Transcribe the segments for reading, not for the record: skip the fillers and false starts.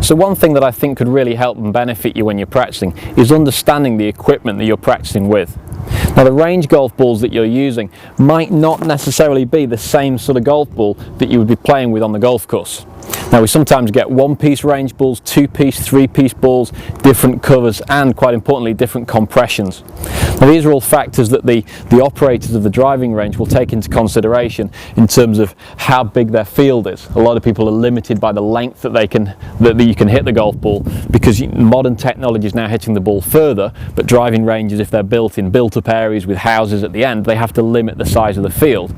So one thing that I think could really help and benefit you when you're practicing is understanding the equipment that you're practicing with. Now, the range golf balls that you're using might not necessarily be the same sort of golf ball that you would be playing with on the golf course. Now, we sometimes get one-piece range balls, two-piece, three-piece balls, different covers, and quite importantly, different compressions. Now, these are all factors that the operators of the driving range will take into consideration in terms of how big their field is. A lot of people are limited by the length that you can hit the golf ball, because modern technology is now hitting the ball further, but driving ranges, if they're built in built-up areas with houses at the end, they have to limit the size of the field.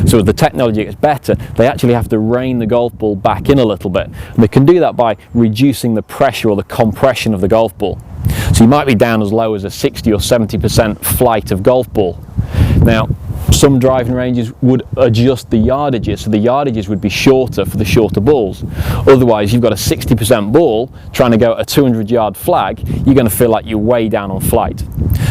So as the technology gets better, they actually have to rein the golf ball back in a little bit. And they can do that by reducing the pressure or the compression of the golf ball. So you might be down as low as a 60 or 70% flight of golf ball. Now, some driving ranges would adjust the yardages, so the yardages would be shorter for the shorter balls. Otherwise, you've got a 60% ball trying to go at a 200-yard flag, you're going to feel like you're way down on flight.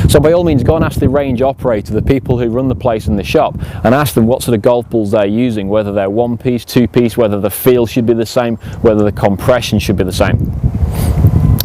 So by all means, go and ask the range operator, the people who run the place in the shop, and ask them what sort of golf balls they're using, whether they're one-piece, two-piece, whether the feel should be the same, whether the compression should be the same.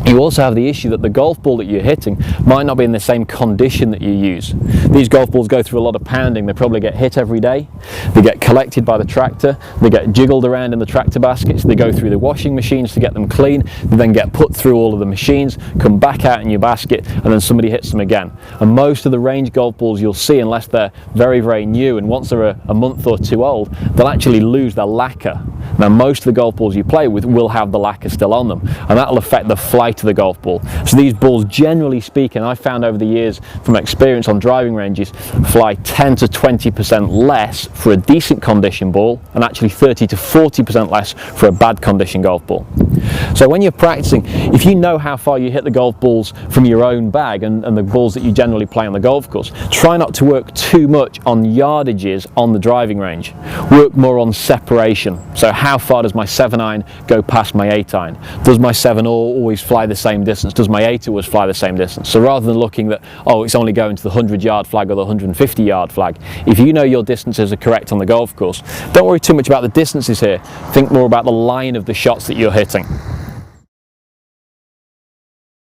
You also have the issue that the golf ball that you're hitting might not be in the same condition that you use. These golf balls go through a lot of pounding. They probably get hit every day. They get collected by the tractor. They get jiggled around in the tractor baskets. They go through the washing machines to get them clean. They then get put through all of the machines, come back out in your basket, and then somebody hits them again. And most of the range golf balls you'll see, unless they're very, very new, and once they're a month or two old, they'll actually lose their lacquer. Now, most of the golf balls you play with will have the lacquer still on them, and that'll affect the flight of the golf ball. So these balls, generally speaking, I've found over the years from experience on driving ranges, fly 10 to 20% less for a decent condition ball, and actually 30 to 40% less for a bad condition golf ball. So when you're practicing, if you know how far you hit the golf balls from your own bag and the balls that you generally play on the golf course, try not to work too much on yardages on the driving range. Work more on separation. So how far does my 7-iron go past my 8-iron? Does my 7 always fly the same distance? Does my 8 always fly the same distance? So rather than looking that, oh, it's only going to the 100-yard flag or the 150-yard flag, if you know your distances are correct on the golf course, don't worry too much about the distances here. Think more about the line of the shots that you're hitting.